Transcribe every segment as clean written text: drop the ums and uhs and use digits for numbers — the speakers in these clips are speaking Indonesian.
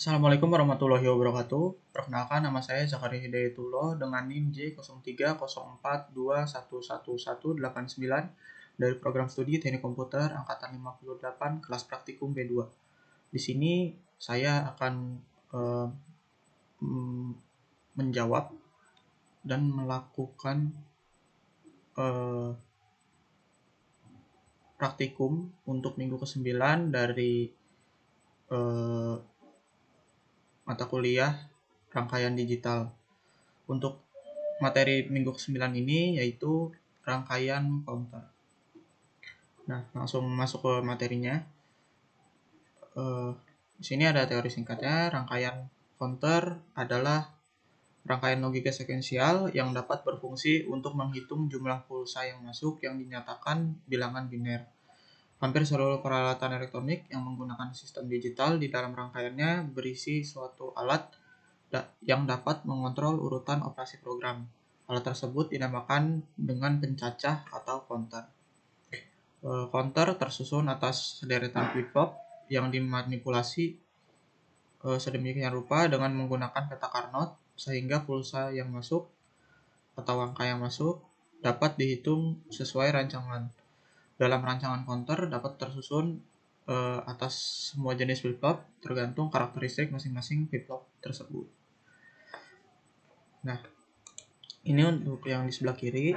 Assalamualaikum warahmatullahi wabarakatuh. Perkenalkan, nama saya Zakaria Hidayatullah dengan NIM J030421111189 dari program studi Teknik Komputer angkatan 58 kelas praktikum B2. Di sini saya akan menjawab dan melakukan praktikum untuk minggu ke-9 dari mata kuliah rangkaian digital. Untuk materi minggu ke-9 ini yaitu rangkaian counter. Nah, langsung masuk ke materinya. Di sini ada teori singkatnya. Rangkaian counter adalah rangkaian logika sekuensial yang dapat berfungsi untuk menghitung jumlah pulsa yang masuk yang dinyatakan bilangan biner. Hampir seluruh peralatan elektronik yang menggunakan sistem digital di dalam rangkaiannya berisi suatu alat yang dapat mengontrol urutan operasi program. Alat tersebut dinamakan dengan pencacah atau counter. Counter tersusun atas sederetan flip-flop yang dimanipulasi sedemikian rupa dengan menggunakan peta Carnot sehingga pulsa yang masuk atau angka yang masuk dapat dihitung sesuai rancangan. Dalam rancangan counter dapat tersusun atas semua jenis flip-flop tergantung karakteristik masing-masing flip-flop tersebut. Nah, ini untuk yang di sebelah kiri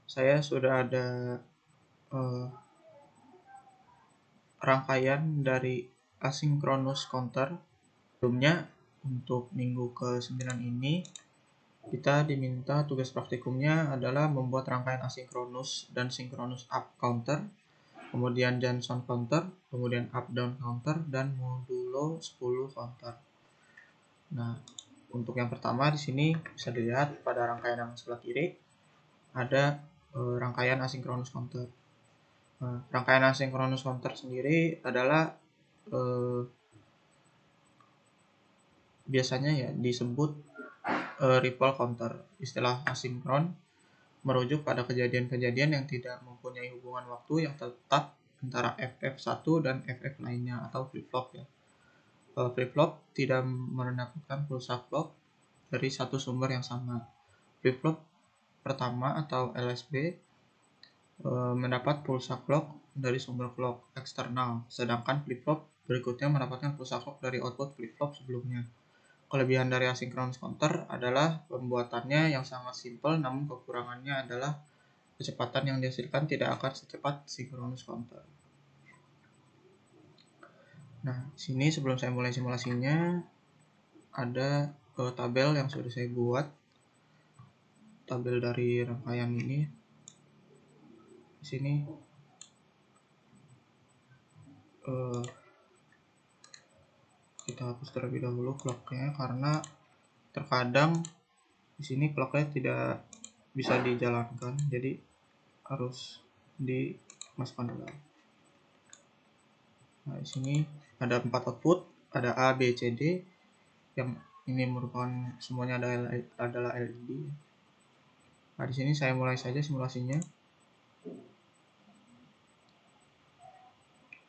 saya sudah ada rangkaian dari asynchronous counter. Sebelumnya untuk minggu ke-9 ini kita diminta tugas praktikumnya adalah membuat rangkaian asinkronus dan sinkronus up counter, kemudian Johnson counter, kemudian up down counter, dan modulo 10 counter. Nah, untuk yang pertama di sini bisa dilihat pada rangkaian yang sebelah kiri ada rangkaian asinkronus counter. Rangkaian asinkronus counter sendiri adalah biasanya ya disebut ripple counter. Istilah asinkron merujuk pada kejadian-kejadian yang tidak mempunyai hubungan waktu yang tetap antara FF1 dan FF lainnya atau flip-flop ya. Flip-flop tidak mendapatkan pulsa clock dari satu sumber yang sama. Flip-flop pertama atau LSB mendapat pulsa clock dari sumber clock eksternal, sedangkan flip-flop berikutnya mendapatkan pulsa clock dari output flip-flop sebelumnya. Kelebihan dari asynchronous counter adalah pembuatannya yang sangat simpel, namun kekurangannya adalah kecepatan yang dihasilkan tidak akan secepat synchronous counter. Nah, sini sebelum saya mulai simulasinya ada tabel yang sudah saya buat. Tabel dari rangkaian ini. Di sini kita hapus terlebih dahulu clocknya karena terkadang di sini clocknya tidak bisa dijalankan, jadi harus dimasukkan dulu. Nah, di sini ada 4 output, ada A, B, C, D, yang ini merupakan semuanya adalah LED. Nah, di sini saya mulai saja simulasinya.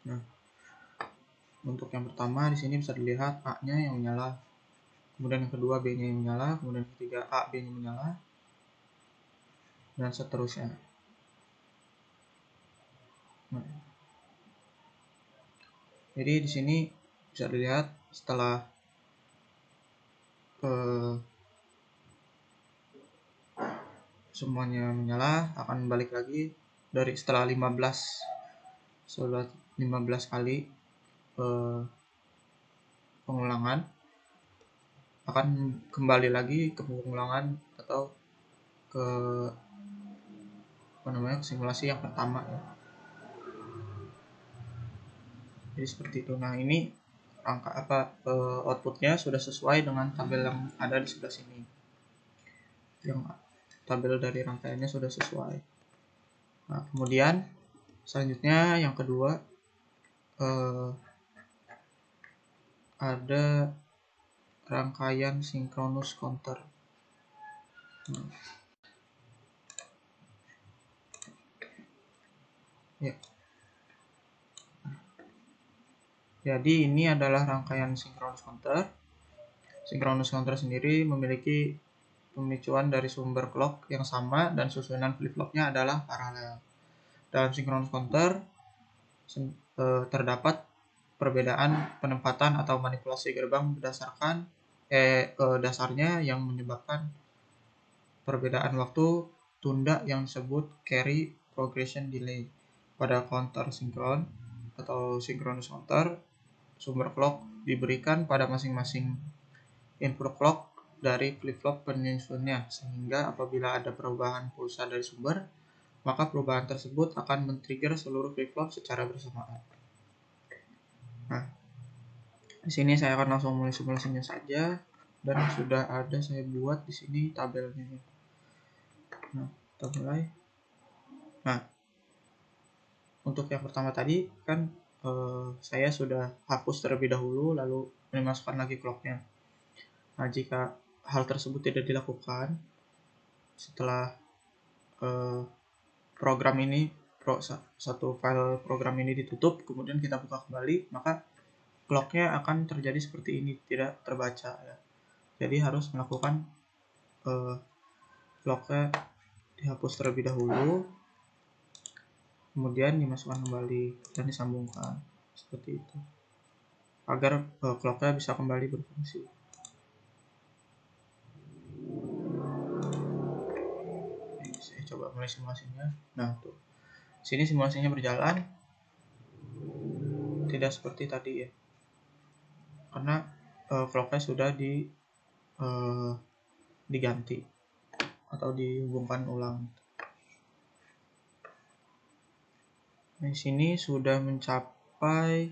Nah, untuk yang pertama di sini bisa dilihat A-nya yang menyala, kemudian yang kedua B-nya yang menyala, kemudian yang ketiga A, B-nya menyala, dan seterusnya. Nah, jadi di sini bisa dilihat setelah semuanya menyala akan balik lagi dari setelah 15 kali pengulangan akan kembali lagi ke pengulangan atau ke simulasi yang pertama ya. Jadi seperti itu. Nah, ini outputnya sudah sesuai dengan tabel yang ada di sebelah sini. Yang tabel dari rangkaiannya sudah sesuai. Nah, kemudian selanjutnya yang kedua ada rangkaian synchronous counter. Ya. Jadi ini adalah rangkaian synchronous counter. Synchronous counter sendiri memiliki pemicuan dari sumber clock yang sama dan susunan flip-flopnya adalah paralel. Dalam synchronous counter terdapat perbedaan penempatan atau manipulasi gerbang berdasarkan dasarnya yang menyebabkan perbedaan waktu tunda yang disebut carry progression delay. Pada counter sinkron atau synchronous counter, sumber clock diberikan pada masing-masing input clock dari flip-flop penyusunnya, sehingga apabila ada perubahan pulsa dari sumber, maka perubahan tersebut akan men-trigger seluruh flip-flop secara bersamaan. Nah, di sini saya akan langsung mulai simulasinya saja, dan sudah ada saya buat di sini tabelnya. Nah, kita mulai. Nah, untuk yang pertama tadi kan saya sudah hapus terlebih dahulu, lalu memasukkan lagi clocknya. Nah, jika hal tersebut tidak dilakukan setelah program ini satu file program ini ditutup, kemudian kita buka kembali, maka clocknya akan terjadi seperti ini, tidak terbaca ya. Jadi harus melakukan clocknya dihapus terlebih dahulu, kemudian dimasukkan kembali dan disambungkan seperti itu agar clocknya bisa kembali berfungsi. Ini saya coba mulai simulasinya. Nah, tuh sini simulasinya berjalan tidak seperti tadi ya, karena clocknya sudah diganti atau dihubungkan ulang. Di sini sudah mencapai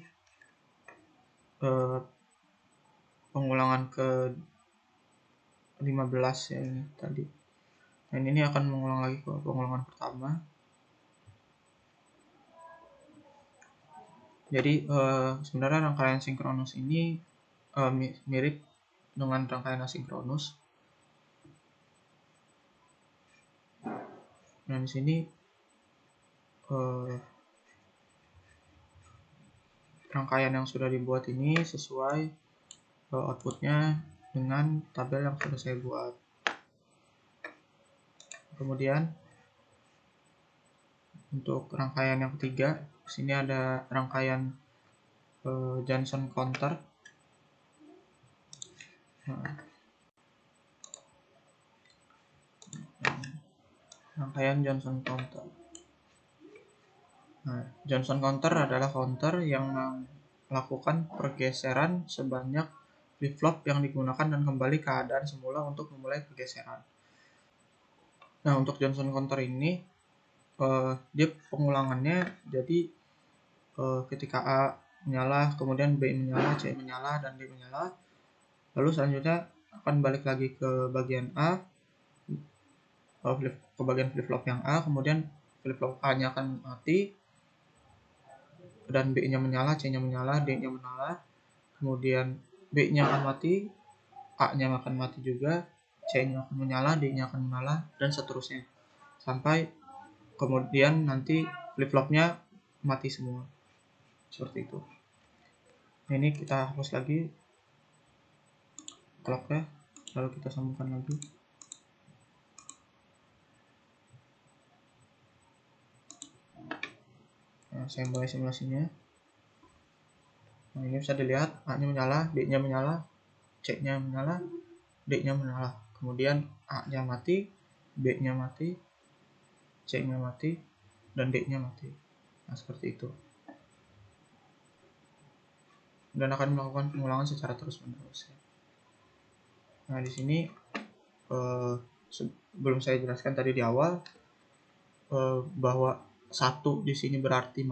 pengulangan ke 15 ya ini tadi. Dan ini akan mengulang lagi ke pengulangan pertama. Jadi sebenarnya rangkaian sinkronus ini mirip dengan rangkaian asinkronus. Nah, di sini rangkaian yang sudah dibuat ini sesuai outputnya dengan tabel yang sudah saya buat. Kemudian untuk rangkaian yang ketiga, di sini ada rangkaian Johnson counter. Rangkaian Johnson counter. Nah, Johnson counter adalah counter yang melakukan pergeseran sebanyak flip-flop yang digunakan dan kembali ke keadaan semula untuk memulai pergeseran. Nah, untuk Johnson counter ini dia pengulangannya jadi ketika A menyala, kemudian B menyala, C menyala, dan D menyala, lalu selanjutnya akan balik lagi ke bagian A, ke bagian flip-flop yang A, kemudian flip-flop A-nya akan mati, dan B-nya menyala, C-nya menyala, D-nya menyala, kemudian B-nya akan mati, A-nya akan mati juga, C-nya akan menyala, D-nya akan menyala, dan seterusnya. Sampai kemudian nanti flip-flopnya mati semua. Seperti itu. Ini kita hapus lagi clocknya, lalu kita sambungkan lagi. Nah, saya mulai simulasinya. Nah, ini bisa dilihat A-nya menyala, B-nya menyala, C-nya menyala, D-nya menyala. Kemudian A-nya mati, B-nya mati, C-nya mati, dan D-nya mati. Nah, seperti itu. Dan akan melakukan pengulangan secara terus-menerus. Nah, di sini belum saya jelaskan tadi di awal bahwa 1 di sini berarti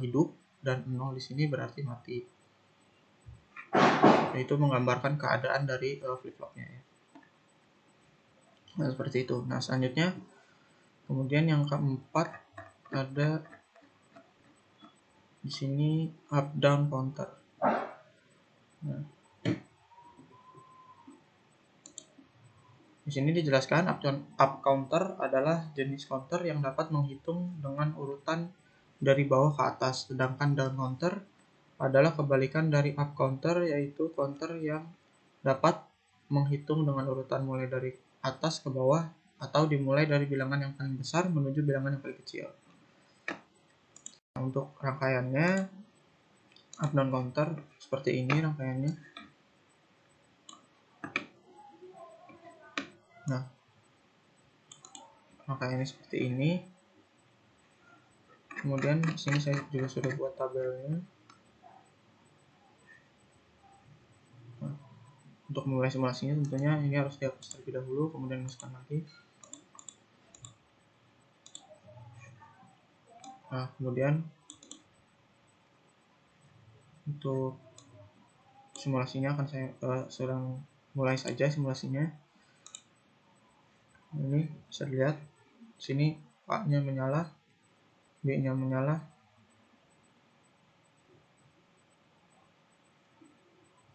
hidup dan 0 di sini berarti mati. Itu menggambarkan keadaan dari flip-flopnya ya. Nah, seperti itu. Nah, selanjutnya kemudian yang keempat ada di sini up down counter. Nah, di sini dijelaskan up counter adalah jenis counter yang dapat menghitung dengan urutan dari bawah ke atas, sedangkan down counter adalah kebalikan dari up counter, yaitu counter yang dapat menghitung dengan urutan mulai dari atas ke bawah atau dimulai dari bilangan yang paling besar menuju bilangan yang paling kecil. Nah, untuk rangkaiannya up down counter seperti ini rangkaiannya. Nah, rangkaiannya seperti ini. Kemudian di sini saya juga sudah buat tabelnya. Nah, untuk memulai simulasinya tentunya ini harus dihapus terlebih dahulu, kemudian masukkan lagi. Nah, kemudian untuk simulasinya akan saya sedang mulai saja simulasinya. Ini bisa dilihat sini A-nya menyala, B-nya menyala.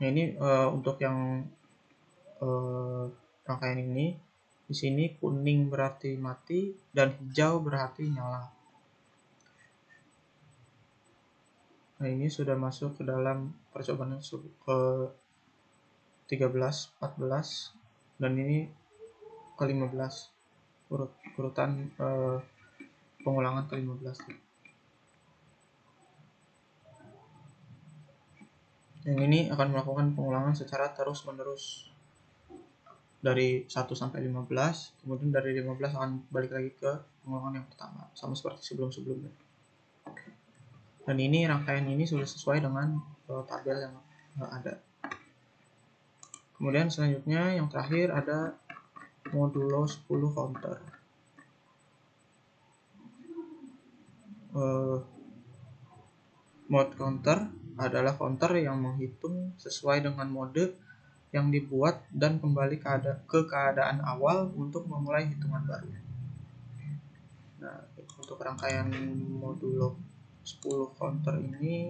Nah, ini untuk yang rangkaian ini, di sini kuning berarti mati dan hijau berarti nyala. Nah, ini sudah masuk ke dalam percobaan ke 13, 14, dan ini ke 15, urutan pengulangan ke 15. Yang ini akan melakukan pengulangan secara terus-menerus dari 1 sampai 15, kemudian dari 15 akan balik lagi ke pengulangan yang pertama, sama seperti sebelum-sebelumnya. Dan ini rangkaian ini sudah sesuai dengan tabel yang ada. Kemudian selanjutnya yang terakhir ada modulo 10 counter. Mode counter adalah counter yang menghitung sesuai dengan mode yang dibuat dan kembali ke keadaan awal untuk memulai hitungan baru. Nah, untuk rangkaian modulo 10 counter ini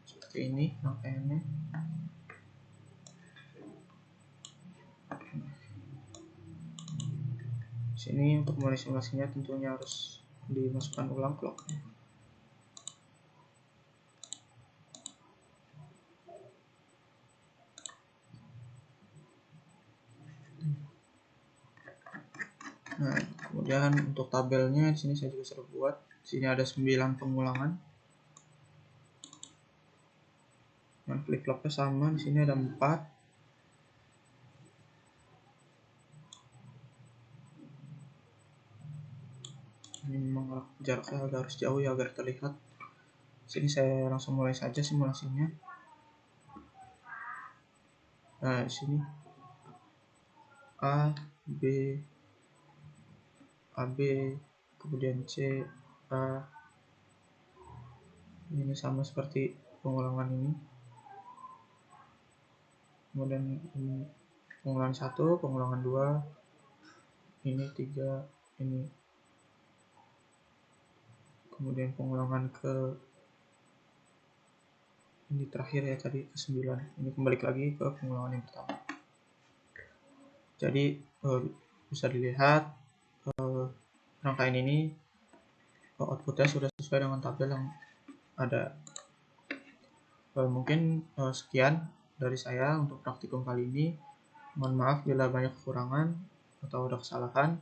seperti ini rangkaiannya. Sini untuk memulai simulasinya tentunya harus dimasukkan ulang clocknya. Nah, kemudian untuk tabelnya di sini saya juga sudah buat. Di sini ada 9 pengulangan. Nah, flip-flopnya sama, di sini ada 4. Ini memang jaraknya harus jauh ya agar terlihat. Sini saya langsung mulai saja simulasinya. Nah, di sini A, B, AB, kemudian C, A. Ini sama seperti pengulangan ini. Kemudian ini pengulangan 1, pengulangan 2, ini 3, ini. Kemudian pengulangan ini terakhir ya tadi ke 9. Ini kembali lagi ke pengulangan yang pertama. Jadi bisa dilihat rangkaian ini outputnya sudah sesuai dengan tabel yang ada. Mungkin sekian dari saya untuk praktikum kali ini. Mohon maaf bila banyak kekurangan atau ada kesalahan.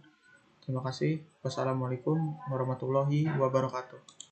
Terima kasih. Wassalamualaikum warahmatullahi wabarakatuh.